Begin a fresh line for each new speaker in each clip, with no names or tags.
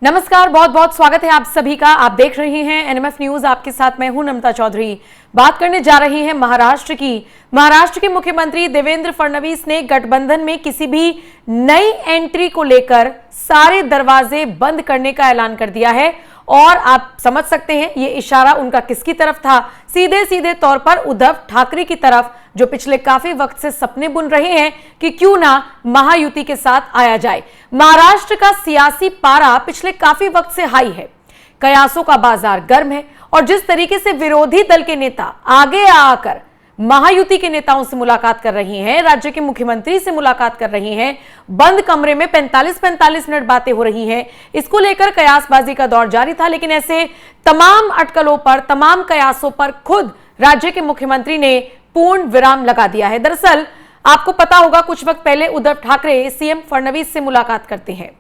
नमस्कार, बहुत बहुत स्वागत है आप सभी का। आप देख रहे हैं एनएमएफ न्यूज। आपके साथ मैं हूं नम्रता चौधरी। बात करने जा रही है महाराष्ट्र की। महाराष्ट्र के मुख्यमंत्री देवेंद्र फडणवीस ने गठबंधन में किसी भी नई एंट्री को लेकर सारे दरवाजे बंद करने का ऐलान कर दिया है। और आप समझ सकते हैं ये इशारा उनका किसकी तरफ था? सीधे सीधे तौर पर उद्धव ठाकरे की तरफ, जो पिछले काफी वक्त से सपने बुन रहे हैं कि क्यों ना महायुति के साथ आया जाए। महाराष्ट्र का सियासी पारा पिछले काफी वक्त से हाई है, कयासों का बाजार गर्म है और जिस तरीके से विरोधी दल के नेता आगे आकर महायुति के नेताओं से मुलाकात कर रही हैं, राज्य के मुख्यमंत्री से मुलाकात कर रही हैं, बंद कमरे में 45-45 मिनट बातें हो रही हैं, इसको लेकर कयासबाजी का दौर जारी था। लेकिन ऐसे तमाम अटकलों पर, तमाम कयासों पर खुद राज्य के मुख्यमंत्री ने पूर्ण विराम लगा दिया है। दरअसल आपको पता होगा, कुछ वक्त पहले उद्धव ठाकरे सीएम फडणवीस से मुलाकात करते हैं,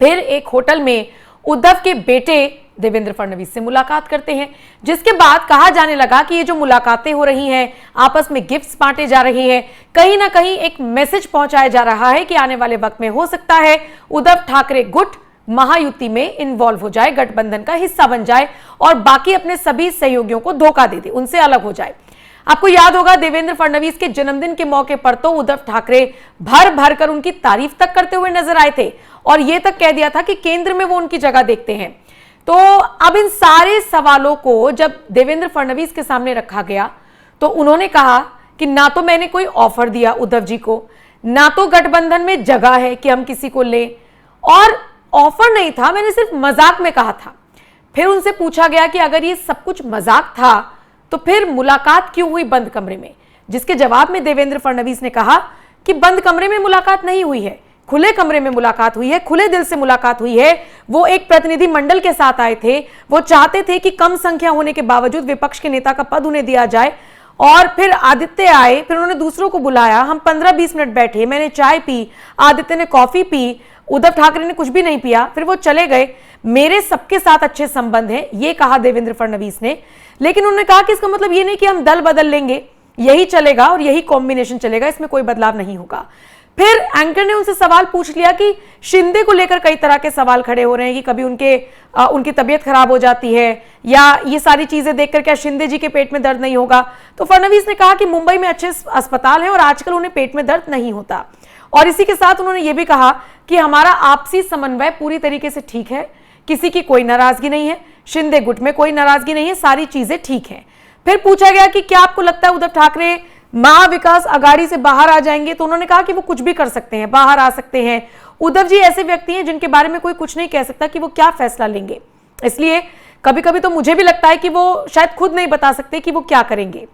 फिर एक होटल में उद्धव के बेटे देवेंद्र फडणवीस से मुलाकात करते हैं, जिसके बाद कहा जाने लगा कि ये जो मुलाकातें हो रही हैं, आपस में गिफ्ट्स बांटे जा रहे हैं, कहीं ना कहीं एक मैसेज पहुंचाया जा रहा है कि आने वाले वक्त में हो सकता है उद्धव ठाकरे गुट महायुति में इन्वॉल्व हो जाए, गठबंधन का हिस्सा बन जाए और बाकी अपने सभी सहयोगियों को धोखा दे दे, उनसे अलग हो जाए। आपको याद होगा, देवेंद्र फडणवीस के जन्मदिन के मौके पर तो उद्धव ठाकरे भर भर कर उनकी तारीफ तक करते हुए नजर आए थे और यह तक कह दिया था कि केंद्र में वो उनकी जगह देखते हैं। तो अब इन सारे सवालों को जब देवेंद्र फडणवीस के सामने रखा गया तो उन्होंने कहा कि ना तो मैंने कोई ऑफर दिया उद्धव जी को, ना तो गठबंधन में जगह है कि हम किसी को लें, और ऑफर नहीं था, मैंने सिर्फ मजाक में कहा था। फिर उनसे पूछा गया कि अगर ये सब कुछ मजाक था तो फिर मुलाकात क्यों हुई बंद कमरे में? जिसके जवाब में देवेंद्र फडणवीस ने कहा कि बंद कमरे में मुलाकात नहीं हुई है, खुले कमरे में मुलाकात हुई है, खुले दिल से मुलाकात हुई है। वो एक प्रतिनिधि मंडल के साथ आए थे, वो चाहते थे कि कम संख्या होने के बावजूद विपक्ष के नेता का पद उन्हें दिया जाए। और फिर आदित्य आए, फिर उन्होंने दूसरों को बुलाया, हम 15-20 मिनट बैठे, मैंने चाय पी, आदित्य ने कॉफी पी, उद्धव ठाकरे ने कुछ भी नहीं पिया, फिर वो चले गए। मेरे सबके साथ अच्छे संबंध हैं, ये कहा देवेंद्र फडणवीस ने। लेकिन उन्होंने कहा कि इसका मतलब ये नहीं कि हम दल बदल लेंगे, यही चलेगा और यही कॉम्बिनेशन चलेगा, इसमें कोई बदलाव नहीं होगा। फिर एंकर ने उनसे सवाल पूछ लिया कि शिंदे को लेकर कई तरह के सवाल खड़े हो रहे हैं कि कभी उनकी तबीयत खराब हो जाती है, या ये सारी चीजें देखकर क्या शिंदे जी के पेट में दर्द नहीं होगा? तो फडणवीस ने कहा कि मुंबई में अच्छे अस्पताल हैं और आजकल उन्हें पेट में दर्द नहीं होता। और इसी के साथ उन्होंने ये भी कहा कि हमारा आपसी समन्वय पूरी तरीके से ठीक है, किसी की कोई नाराजगी नहीं है, शिंदे गुट में कोई नाराजगी नहीं है, सारी चीजें ठीक हैं। फिर पूछा गया कि क्या आपको लगता है उद्धव ठाकरे महाविकास आघाड़ी से बाहर आ जाएंगे? तो उन्होंने कहा कि वो कुछ भी कर सकते हैं, बाहर आ सकते हैं। उद्धव जी ऐसे व्यक्ति हैं जिनके बारे में कोई कुछ नहीं कह सकता कि वो क्या फैसला लेंगे, इसलिए कभी कभी तो मुझे भी लगता है कि वो शायद खुद नहीं बता सकते कि वो क्या करेंगे।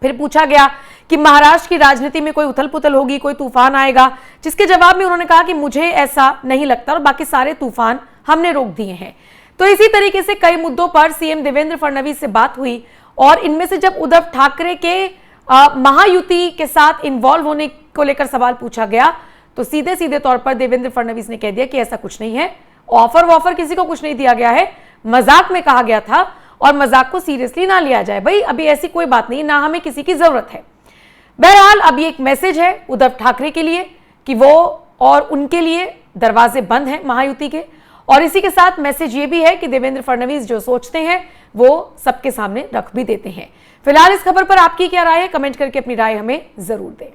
फिर पूछा गया कि महाराष्ट्र की राजनीति में कोई उथल पुथल होगी, कोई तूफान आएगा, जिसके जवाब में उन्होंने कहा कि मुझे ऐसा नहीं लगता और बाकी सारे तूफान हमने रोक दिए हैं। तो इसी तरीके से कई मुद्दों पर सीएम देवेंद्र फडणवीस से बात हुई और इनमें से जब उद्धव ठाकरे के महायुति के साथ इन्वॉल्व होने को लेकर सवाल पूछा गया तो सीधे सीधे तौर पर देवेंद्र फडणवीस ने कह दिया कि ऐसा कुछ नहीं है, ऑफर वॉफर किसी को कुछ नहीं दिया गया है, मजाक में कहा गया था और मजाक को सीरियसली ना लिया जाए। भाई अभी ऐसी कोई बात नहीं, ना हमें किसी की जरूरत है। बहरहाल अब ये एक मैसेज है उद्धव ठाकरे के लिए कि वो और उनके लिए दरवाजे बंद हैं महायुति के, और इसी के साथ मैसेज ये भी है कि देवेंद्र फडणवीस जो सोचते हैं वो सबके सामने रख भी देते हैं। फिलहाल इस खबर पर आपकी क्या राय है? कमेंट करके अपनी राय हमें जरूर दें।